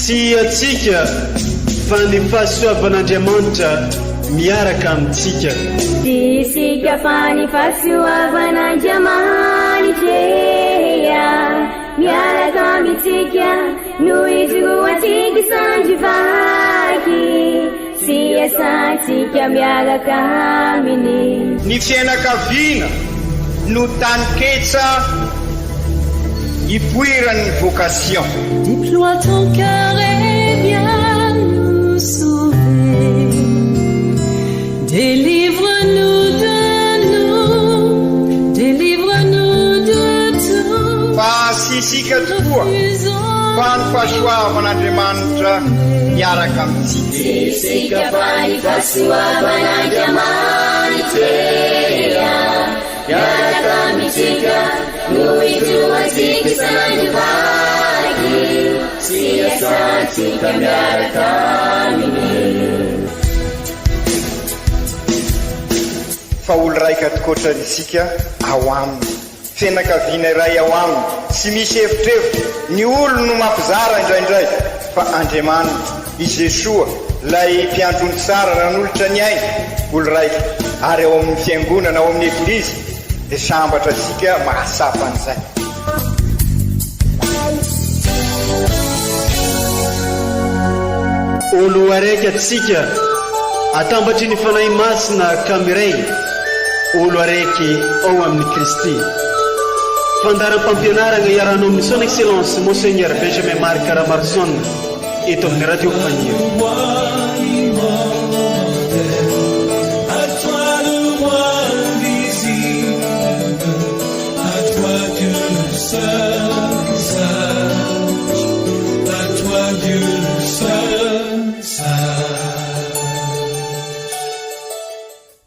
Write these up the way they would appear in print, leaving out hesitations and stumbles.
sy atsika fa ny fahasoavan'Andriamanitra miaraka amintsika. Isika fa ny fahasoavan'Andriamanitra miaraka amintsika noho izy roa tsika sandrivaky sy asantsika miaraka aminy. Ny fianakaviana no taniketsa ipoiran'ny vocation. Déploie ton cœur et viens nous sauver. Délivre-nous de tout. Fa sisika tokoa fa ny fahasoavan'Andriamanitra miaraka amintsika. Sisika fa ny fahasoavan'Andriamanitra miaraka amintsika noho izy roa tsika sandrivaky sy asantsika miaraka aminy. Fa olo raika atokotran'isika ao aminy, fianakaviana iray ao aminy, tsy misy hevitrevitra. Ny olo no mampizara indraindray, fa Andriamanitra i Jesoa lay mpiandrony tsara nanolotra ny aina olo raika, ary ao amin'ny fiangonana ao amin'ny eglizy dia sambatra tsika mahasapan'izay. Olo araiky atsika atambatry ny fanahy masina kamiray, olo araiky ao amin'ny Kristy. Fandaram-pampianarana iaranao amin'ny son excellence Monseigneur Benjamin Marc Caramarson eto amin'ny radio Fagniry.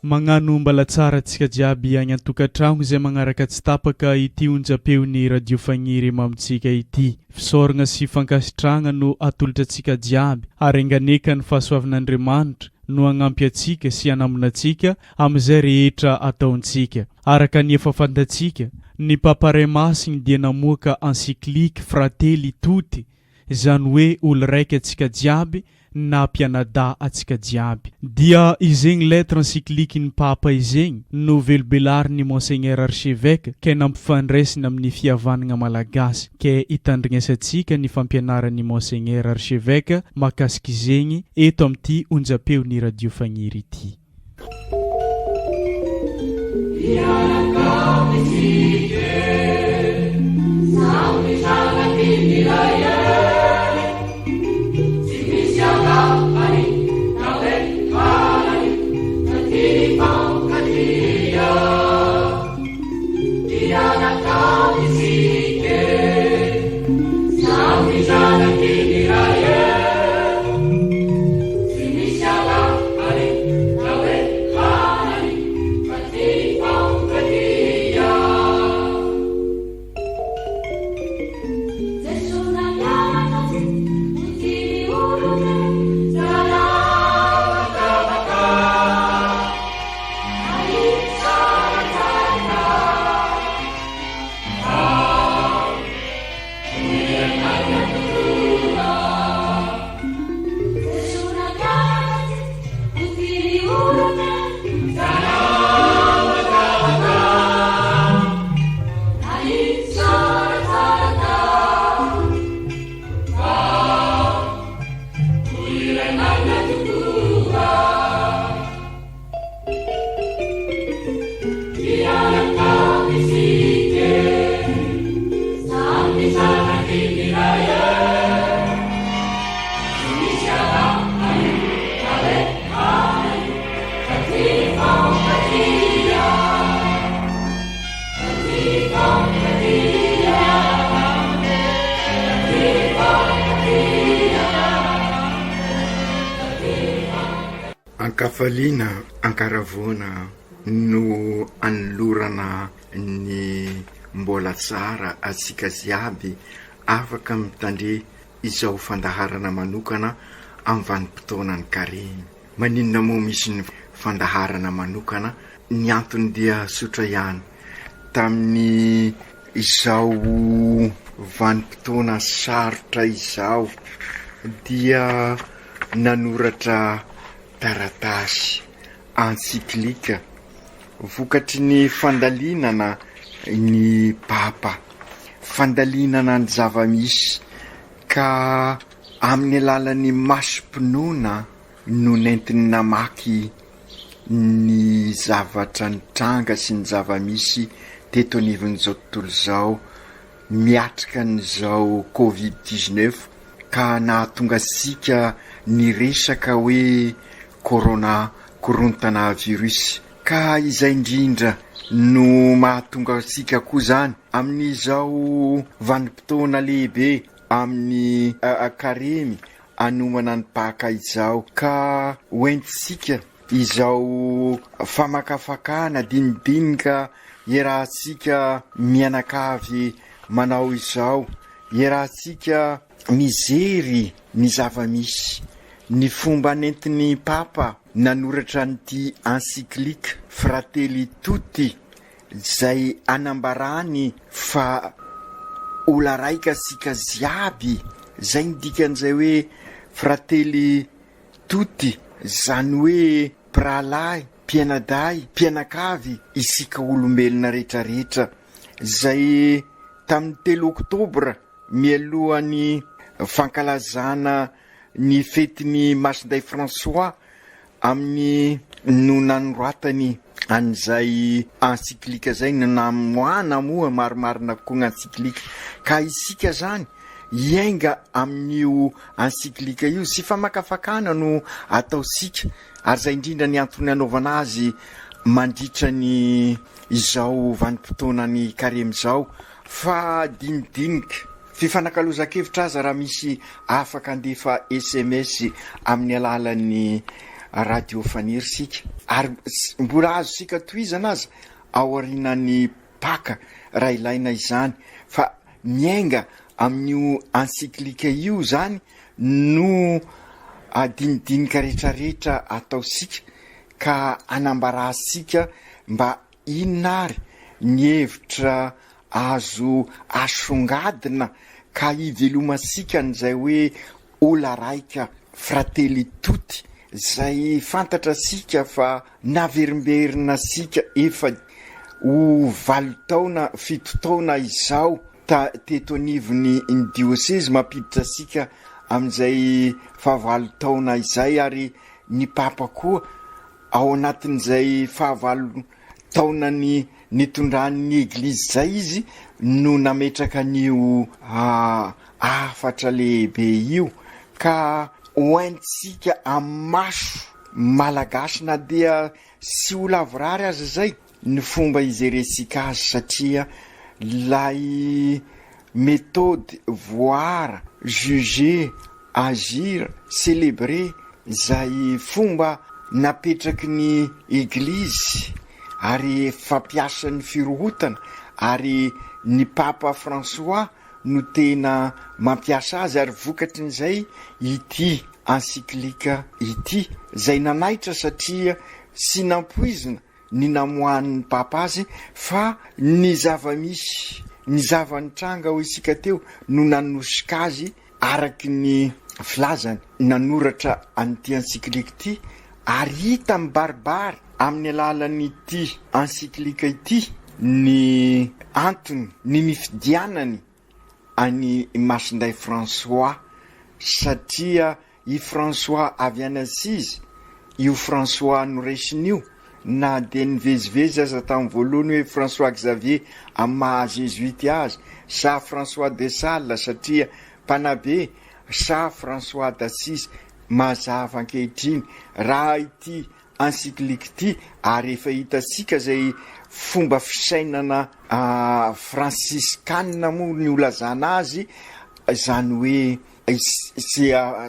Magnano mbala tsara tsika jiaby agny an-tokantrano izay magnaraka tsy tapaka ity onjam-peon'ny radio Fagniry mamintsika ity. Fisaoragna sy fankasitragna no atolotra antsika jiaby, ary anganeka ny fahasoavan'Andriamanitra no agnampy antsika sy anamonantsika amin'izay rehetra ataontsika. Araka ny efa fantatsika, ny Papa Ray Masiny dia namoaka encyclique Fratelli Tutti, izany hoe olo raika antsika jiaby na mpianada antsika jiaby. Dia izegny lettre encyclique ny Papa izegny no velobelarin'ny Monseigneur Archevêque ke nampifandraisina amin'ny fihavanagna malagasy, ke hitandrignesantsika ny fampianaran'ny Monseigneur Archevêque mahakasika izegny eto amin'ity onjam-peon'ny radio Fagniry ity. Ankafaliana ankaravona no anolorana ny mbola tsara atsika ziaby afaka mitandre izao fandaharana manokana amin'ny vanim-potoanany kareny. Maninona moa misy ny fandaharana manokana? Ny antony dia sotra ihany. Tamin'ny izao vanim-potoana sarotra izao dia nanoratra taratasy encyklika vokatry ny fandalinana ny papa, fandalinana ny zava-misy, ka amin'ny alalan'ny masom-pinoana no nentiny namaky ny zavatra nitranga sy ny zava-misy teto anivon'izao tontolo zao, miatrika n'izao Covid-19, ka nahatonga sika ny resaka hoe korontana virus, ka izay indrindra no mahatonga sika koa zany amin'izao vanim-potoana lehibe amin'ny karemy anomana ny paka izao, ka hoentisika izao famakafakana dinidinika iarahantsika mianakavy manao izao, iarahantsika mijery ny zava-misy. Ny fomba nentiny papa nanoratra n'ity encyclique Fratelli Tutti zay anambarany fa ola raika sika ziaby, zay ndikan'izay hoe Fratelli Tutti, zany hoe pralahy, mpianaday, mpianakavy, isika olombelona rehetrarehetra. Zay tamin'ny 3 oktobra mialohan'ny fankalazana ny fetiny Masinday François amin'ny no nanoratany an'izay encyklika zay, namoana moa marimarina koa encyklika, ka isika zany iainga amin'io encyklika io sy famakafakana no ataosika, ary zay indrindra ny antony anaovana azy mandritra ny izao vanim-potoana ny karemy zao, fa dinidinika fifanakaloza-kevitra aza raha misy afaka andefa SMS amin'ny alalan'ny radio faniry sika, ary mbola azo sika toizana aza ao arinan'ny paka raha ilaina izany, fa miainga amin'io encyklika io zany no dinidinika rehetrarehetra ataosika, ka anambarasika mba inona ary ny hevitra azo asongadina ka ivelomasika n'izay hoe ola raika Fratelli Tutti, zay fantatra sika fa naverimberina sika efa ho 7 taona izao teto anivony ny diocese mampiditra sika amin'izay fa 7 taona izay, ary ny papa koa ao anatin'izay fa 7 taona ny nitondran'ny eglizy zay izy no nametraka an'io afatra lehibe io, ka hoentsika amin'ny maso malagasy na dia sy ho lavorary azy zay ny fomba izeresika azy, satria lay méthode voir, juger, agir, célébrer zay fomba napetraky ny eglizy ary fampiasan'ny firohotana, ary ny papa François no tena mampiasa azy, ary vokatrin'izay ity encyklika ity zay nanaitra, satria sy nampoizina ny namohan'ny papa azy, fa ny zava-misy, ny zava-nitranga ho isika teo no nanosika azy araky ny filazany nanoratra an'ity encyklika ity, ary hita mibaribary amin'ny alalan'ity encyklika ity ny antony, ny nifidianany any Masinday François, satria i François avy any Assise, io François noresin'io na de nivezivezy aza tamin'ny voalohany hoe François Xavier amin'ny maha-jésuity azy, sa François de Sales satria mpanabe, sa François d'Assise mazava ankehitriny raha ity encyklika ity, ary efa hitasika zay fomba fisainana franciscanina moa ny olazana azy, zany hoe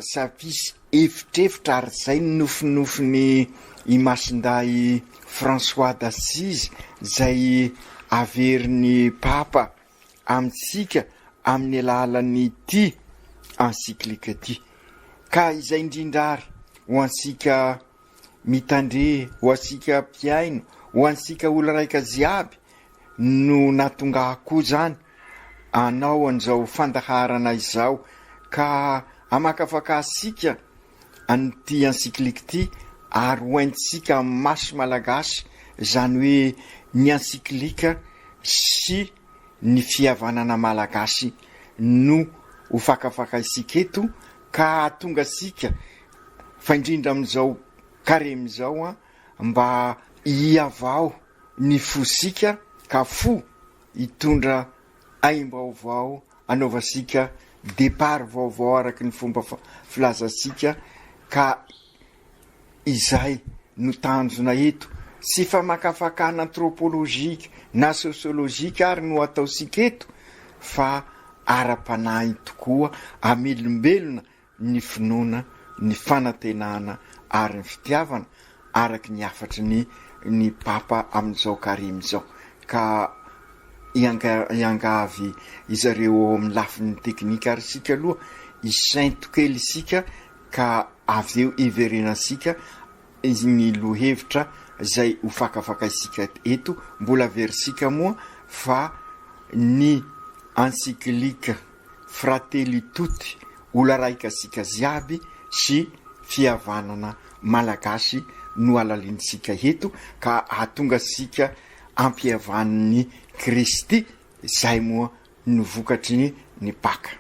sapisy efitrefitra, ary zay nofinofiny i Masinday François d'Assise zay averin'ny papa amintsika amin'ny alalan'ny ity encyklika ity, ka izay indrindra ary ho ansika mitandre, ho ansika mpiaino, ho ansika olo raika ziaby no natonga koa zany anao an'izao fandaharana izao, ka amakafakasika anyty encyclique ty ary hoentsika masy malagasy zany hoe ny encyclique sy ny fihavanana malagasy no ho fakafakaisika eto ka tonga sika fa indrindra am'izao karem'izao a mba hiavao ny fosika ka fo hitondra aim-baovao anaovasika départ vaovao araky ny fomba filazasika ka izay no tanjona eto sy fa makafakana anthropologika na sociologika ary no ataosika eto fa ara-panahy tokoa amelombelona ny finoana ny fanantenana ary ny fitiavana araky ny afatry ny papa amin'izao karim'izao ka iangavy izareo amin'ny lafin'ny teknika ary sika aloha isaintokely isika ka avy eo iverenasika ny lohevitra zay ho fakafakaisika eto mbola verisika moa fa ny encyclique Fratelli Tutti ola raika sika ziaby sy fihavanana malagasy no alalinsika eto ka ahatonga sika ampihavan'ny Kristy zay moa no vokatry ny Paka.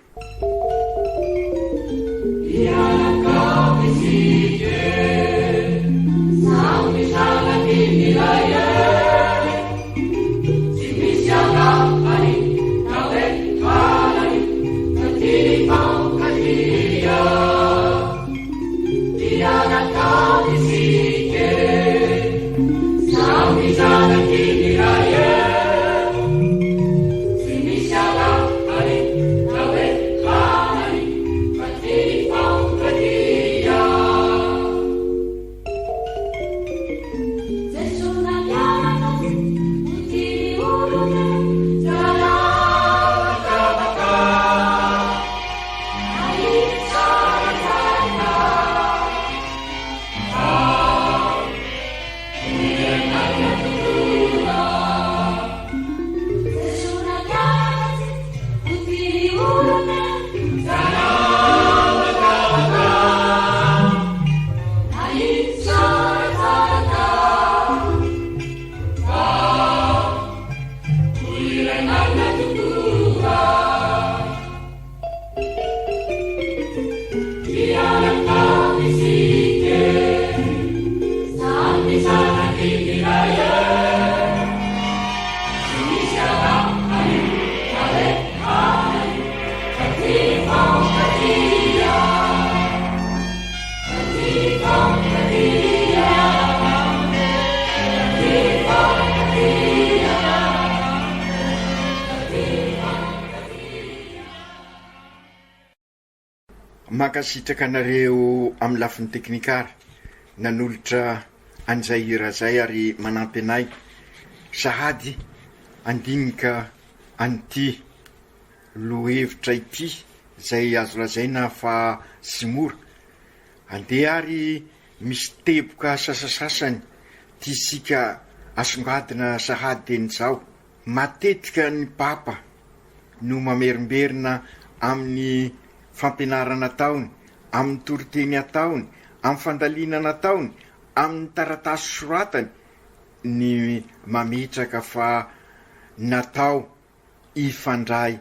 Makasitraka anareo amin'ny lafin'ny teknikara nanolotra an'izay hira zay ary manampy anay sahady andinika an'ity lohevitra ity zay azo lazaina fa sy mora andeha ary misy teboka sasasasany ty sika asongadina sahady en'izao matetika ny papa no mamerimberina amin'ny fampianarana taony amin'ny toriteny ataony amin'ny fandalinana taony amin'ny taratasy soratany ny mametraka fa natao ifandray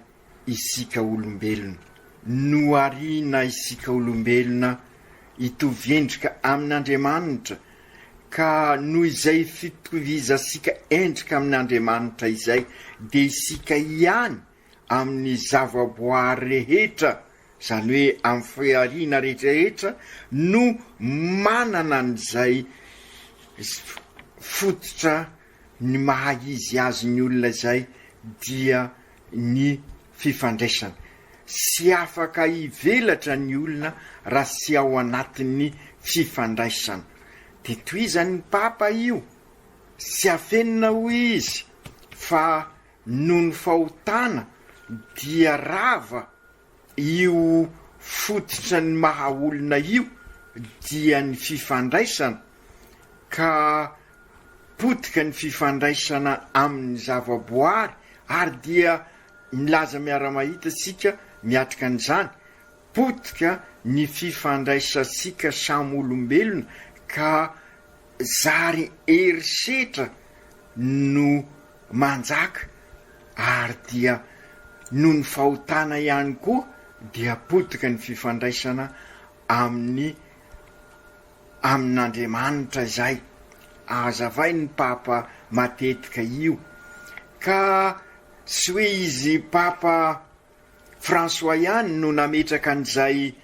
isika olombelona no arina isika olombelona itovendrika amin'Andriamanitra ka noho izay fitovizasika endrika amin'Andriamanitra izay de isika ihany amin'ny zavaboary rehetra zany hoe amin'ny fiarina rehetrarehetra no manana an'izay fototra ny maha izy azy ny olona zay dia ny fifandraisana sy afaka ivelatra ny olona raha sy ao anatin'ny fifandraisana de toizany ny papa io sy afenina ho izy fa noho ny fahotana dia rava io fototra ny maha olona io dia ny fifandraisana ka potika ny fifandraisana amin'ny zavaboary ary dia milaza miara-mahita sika miatrika an'izany potika ny fifandraisasika samy olombelona ka zary herisetra no manjaka ary dia noho ny fahotana ihany koa dia potika ny fifandraisana amin'Andriamanitra zay. Azavay ny papa matetika io ka sy hoe izy papa François ihany no nametraka an'izay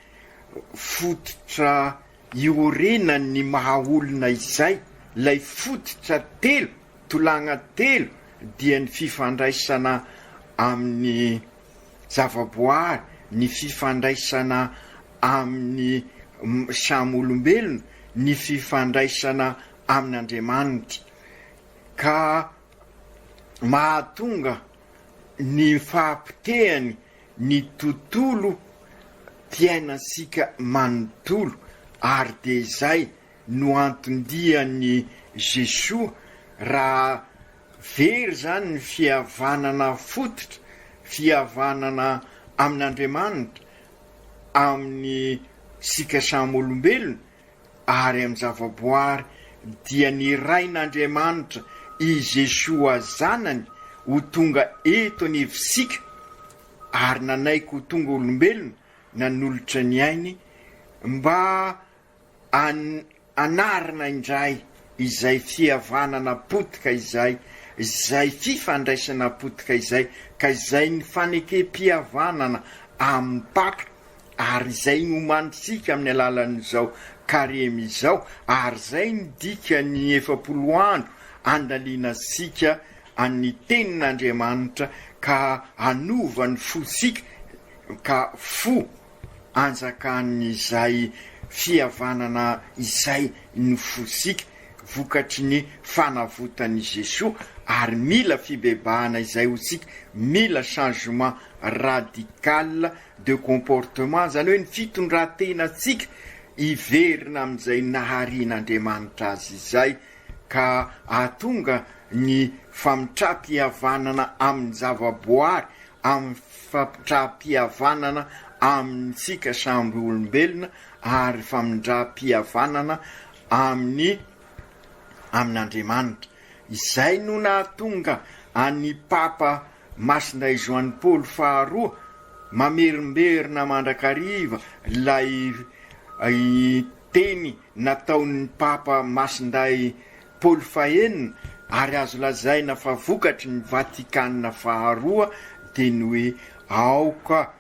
fototra iorena ny mahaolona izay, lay fototra telo tolagna telo dia ny fifandraisana amin'ny zavaboary, ny fifandraisana amin'ny samy olombelona, ny fifandraisana amin'Andriamanitra ka mahatonga ny fahampitehany ny tontolo fiainasika manontolo ary de zay no antondiany Jesosy raha very zany ny fihavanana fototra, fihavanana amin'Andriamanitra amin'ny sika samy olombelona ary amin'ny zavaboary dia ny rain'Andriamanitra i Jesosy zanany ho tonga eto anivosika ary nanaiky ho tonga olombelona nanolotra ny ainy mba anarina indray izay fihavanana potika izay fifandraisana potika izay ka izay ny fanekempihavanana amin'ny papa ary izay nomantsika amin'ny alalan'izao karemy izao ary zay ny dika ny 70 andro andalinasika any tenin'Andriamanitra ka anova ny fosika ka fo anjakan'izay fihavanana izay ny fosika vokatry ny fanavotany Jesosy ary mila fibebahana izay hosika, mila changement radical de comportement zany hoe ny fitondran-tenantsika iverina amin'izay naharian'Andriamanitra azy izay ka atonga ny famitram-pihavanana amin'ny zavaboary, amin'ny famitram-pihavanana amintsika samby olombelona ary famitram-pihavanana amin'Andriamanitra. Izay no nahatonga any papa Masindray Joany Paoly faharoa mamerimberina mandrakariva lay teny nataon'ny papa Masindray Paoly fahenina ary azo lazaina fa vokatry ny Vatikanina faharoa de ny hoe aoka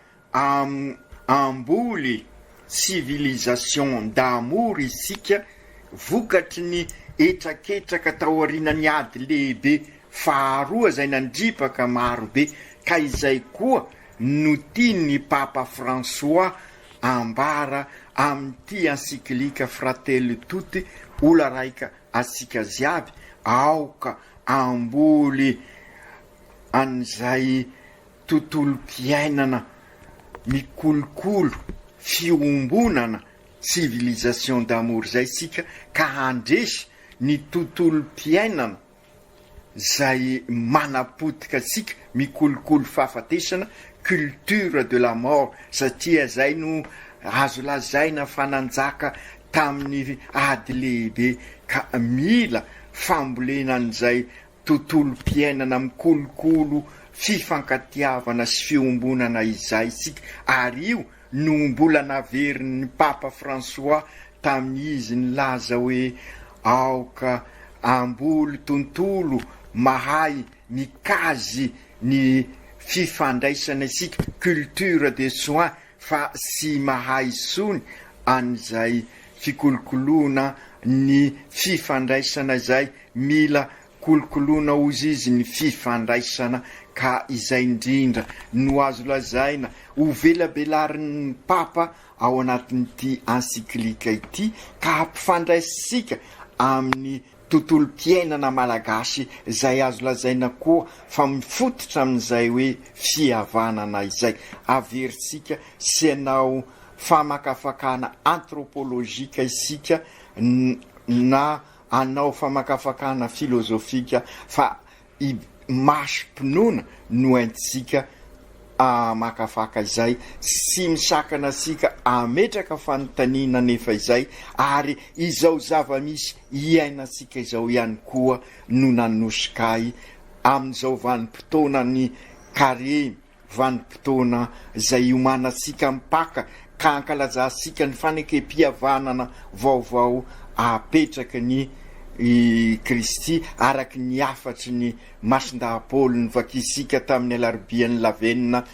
amboly civilisation d'amour isika vokatry ny etraketraka tao aorianany ady lehibe faharoa zay nandripaka marobe ka izay koa no tiany papa François ambara amin'ity encyclique Fratelli Tutti ola raika asika ziaby aoka amboly an'izay tontolo mpiainana mikolokolo fiombonana civilisation d'amour zay sika ka handresy ny tontolo mpiainana zay manapotika sika mikolokolo fahafatesana culture de la mort satria zay no azo lazaina fananjaka tamin'ny ady lehibe ka mila fambolenan'izay tontolo mpiainana mikolokolo fifankatiavana sy fiombonana izay sika ary io no mbola naverin'ny papa François tamin'izy ny laza hoe aoka amboly tontolo mahay mikazy ny fifandraisana sika culture de soins fa sy mahay sony an'izay fikolokoloana ny fifandraisana zay mila kolokoloana ozy izy ny fifandraisana ka izay indrindra no azo lazaina ho velabelarin'ny papa ao anatin'ity encyclique ity ka ampifandraisika amin'ny tontolo mpiainana malagasy zay azo lazaina koa fa mifototra amin'izay hoe fihavanana izay averisika sy anao famakafakana anthropologika isika na anao famakafakana filozofika fa maso-pinoana no aintsika makafaka izay sy misakana sika ametraka fanontaniana nefa izay ary izao zava-misy iainasika izao ihany koa no nanosikay amin'izao vanim-potoana ny karemy vanim-potoana izay iomanasika mipaka ka ankalazasika ny fanekempihavanana vaovao apetraka ny Kristy araky ny afatry ny masindahapaoly ny vakisika tamin'ny alarobia ny lavenina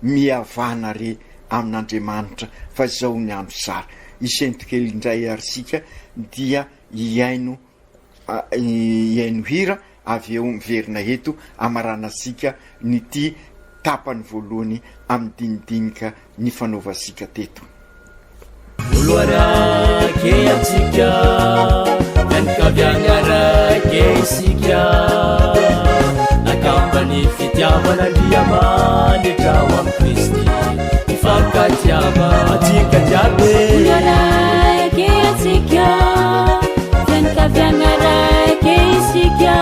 mihavana re amin'Andriamanitra fa zao ny andro sara isentokely indray arysika dia iaino hira avy eo miverina eto amaranasika ny ty tapany voalohany amin'ny dinidinika ny fanaovasika teto Oloarake atsika Kaviangarake isika nakambany fitiavana andriamanitra ao amin'ny Kristy mifankatiava atsika jiaby Oloarake atsika Kaviangarake isika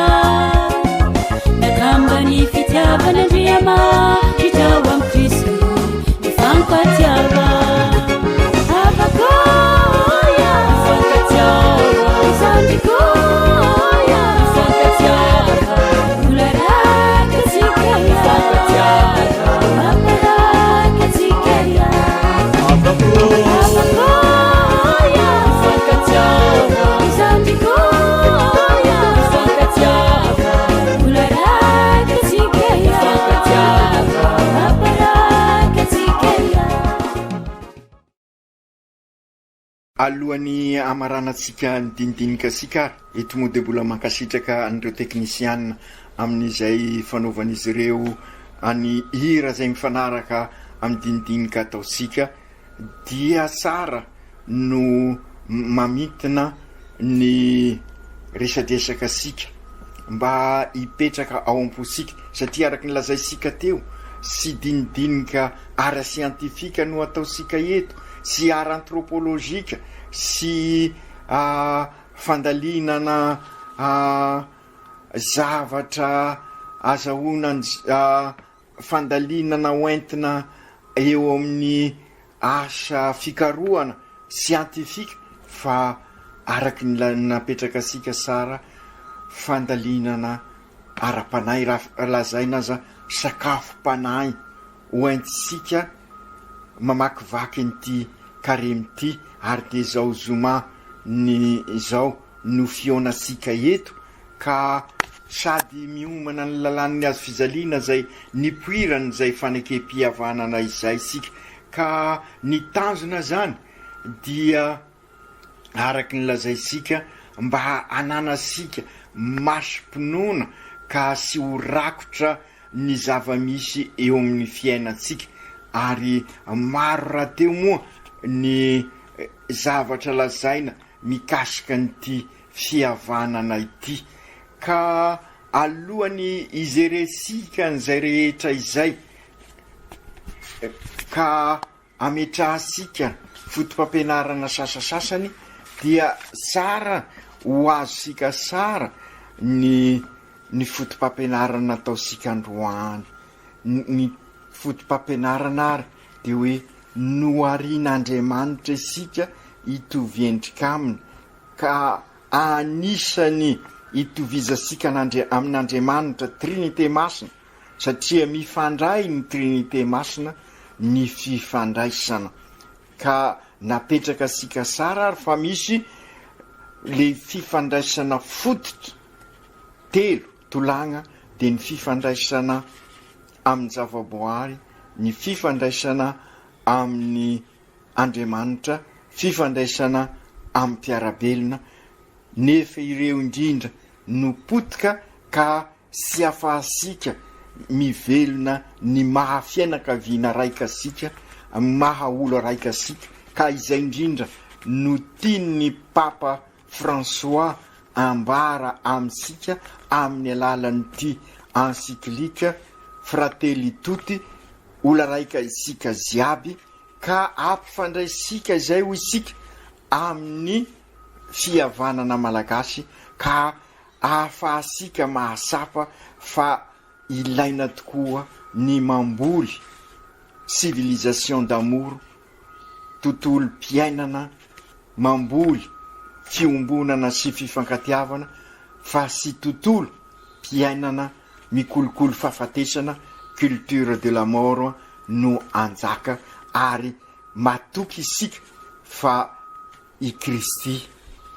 nakambany fitiavana andriamanitra ao amin'ny Kristy mifankatiava alohan'ny amaranantsika ny dinidinika sika eto moa de mbola mankasitraka an'ireo teknisianina amin'izay fanaovan'izy ireo any hira zay mifanaraka amin'ny dinidinika ataosika dia tsara no mamitina ny resadresaka sika mba hipetraka ao am-posika satria araky ny lazaisika teo sy dinidinika ara siantifika no ataosika eto sy ara antropolojika sy fandalinana zavatra azahoana fandalinana oentina eo amin'ny asa fikarohana siantifika fa araky ny napetraka asika sara fandalinana ara-panay lazaina aza sakafo-panay oentisika mamakivaky nyty karemy ty ary de zao zoma ny zao no fionasika eto ka sady miomana ny lalan'ny azo fizaliana zay nipoirany zay fanekempihavanana izay sika ka ny tanjona zany dia araky ny lazaisika mba ananasika masom-pinoana ka sy ho rakotra ny zava-misy eo amin'ny fiainatsika ary maro raha teo moa ny zavatra lazaina mikasika nyty fihavanana ity ka alohany izeresika n'izay rehetra izay ka ametrahasika fotom-pampianarana sasasasany dia tsara ho azosika sara ny fotom-pampianarana ataosika androany ny fotom-pampianarana ary de hoe noarian'Andriamanitra isika hitovendrika aminy ka anisany hitovizasika amin'Andriamanitra trinité masina satria mifandray ny trinité masina ny fifandraisana ka napetraka sika sara ary fa misy le fifandraisana fototra telo tolagna de ny fifandraisana amin'ny zavaboary ny fifandraisana amin'ny Andriamanitra fifandraisana amin'ny mpiarabelona nefa ireo indrindra no potika ka sy afahasika mivelona ny mahafiainakaviana raika sika maha olo raika sika ka izay indrindra no tiany Papa François ambara aminsika amin'ny alalan'ity encyclique Fratelli Tutti ola raika isika ziaby ka ampifandraisika izay ho isika amin'ny fihavanana malagasy ka ahafahasika mahasapa fa ilaina tokoa ny mamboly civilisation d'amour, tontolo mpiainana mamboly fiombonana sy fifankatiavana, fa sy tontolo mpiainana mikolokolo fahafatesana, culture de la mort no anjaka, ary matoky isika fa i Kristy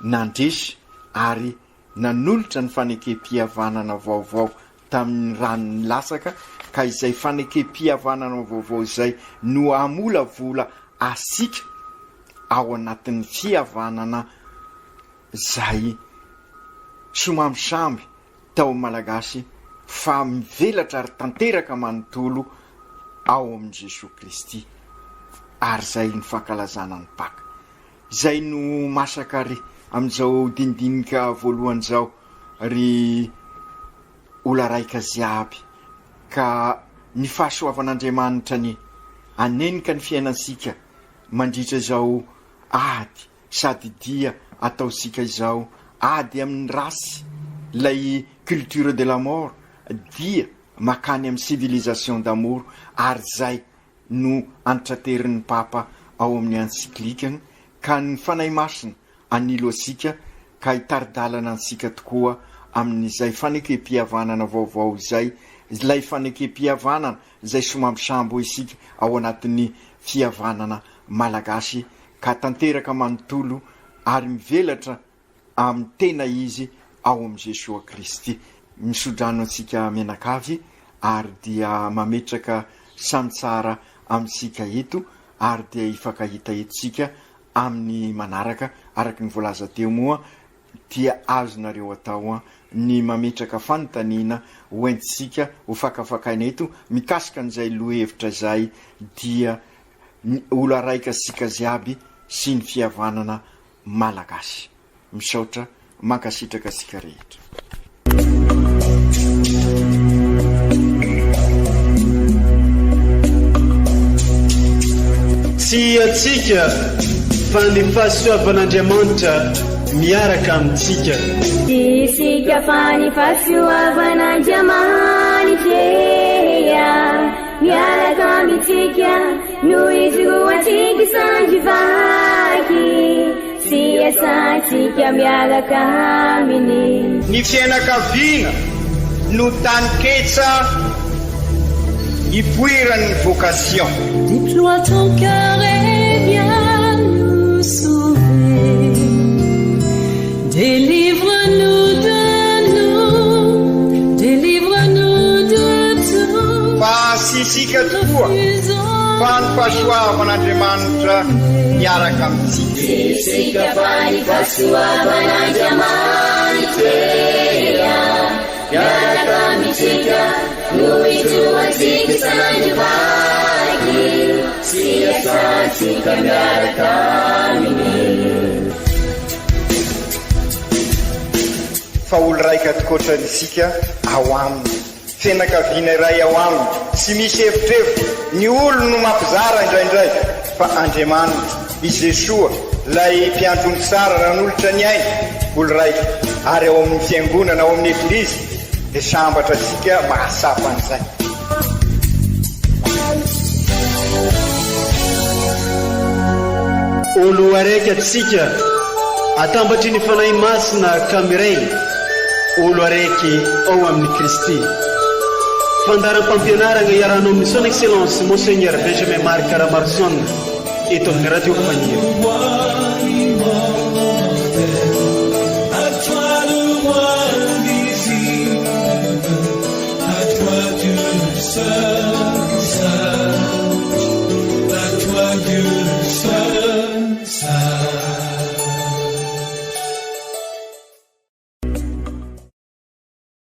nandresy ary nanolotra ny fanekempihavanana vaovao tamin'ny ranony lasaka, ka izay fanekempihavanana vaovao izay no amolavola asika ao anatin'ny fihavanana zay somambisamby tao malagasy, fa mivelatra ary tanteraka manontolo ao amin'i Jesosy Kristy, ary zay ny fankalazana ny Paka. Zay no masaka ry amin'izao dindinika voalohany zao ry ola raika ziaby, ka ny fahasoavan'Andriamanitra ny anenika ny fiainansika mandritra izao ady sady dia ataosika izao ady amin'ny rasy lay culture de la mort, dia makany amin'ny civilisation d'amour, ary zay no antraterin'ny Papa ao amin'ny encyclikany, ka ny fanahy masina anilo asika ka hitaridalana ansika tokoa amin'izay fanekempihavanana vaovao izay, ilay fanekempihavanana izay somambisambo isika ao anatin'ny fihavanana malagasy, ka tanteraka manontolo ary mivelatra amin'ny tena izy ao amin'ny Jesosy Kristy. Misodrano antsika menakavy ary dia mametraka samitsara amintsika eto, ary dia hifankahita etsika amin'ny manaraka araky ny voalaza teo moa dia azonareo atao ny mametraka fanontaniana hoentsika ho fakafakaina eto mikasika an'izay lohevitra zay, dia olo araika sika ziaby sy ny fihavanana malagasy. Misaotra mankasitraka sika rehetra. Tsy atsika fa ny fahasoavan'Andriamanitra miaraka amintsika. Isika fa ny fahasoavan'Andriamanitra miaraka amintsika, noho izy ho antsika sandrivaky, sy asantsika miaraka aminy. Ny fianakaviana no taniketsa ipoiran'ny vocation. Déploie ton cœur et viens nous sauver. Délivre-nous de nous, délivre-nous de tout. Fa sisika tokoa fa ny fahasoavan'Andriamanitra miaraka amintsika. Isika fa ny fahasoavan'Andriamanitra miaraka amintsika, noho izy ho antsika sandrivaky, sy asantsika miaraka aminy. Fa olo raika tokoatranisika ao aminy, fianakaviana iray ao aminy, tsy misy hevitrevitra. Ny olo no mampizara indraindray, fa Andriamanitra i Jesosy lay mpiandrony tsara ranolotra ny aina olo raika, ary ao amin'ny fiangonana, ao amin'ny eglizy dia sambatra tsika mahasapa an'izay. Olo araiky atsika atambatry ny fanahy masina kamiray, olo araiky ao amin'ny Kristy. Fandaram-pampianarana iarana amin'ny son excellence Monseigneur Benjamin Marc Caramarson eto amin'ny radio Fagniry. À toi le roi visible, à toi Dieu seul.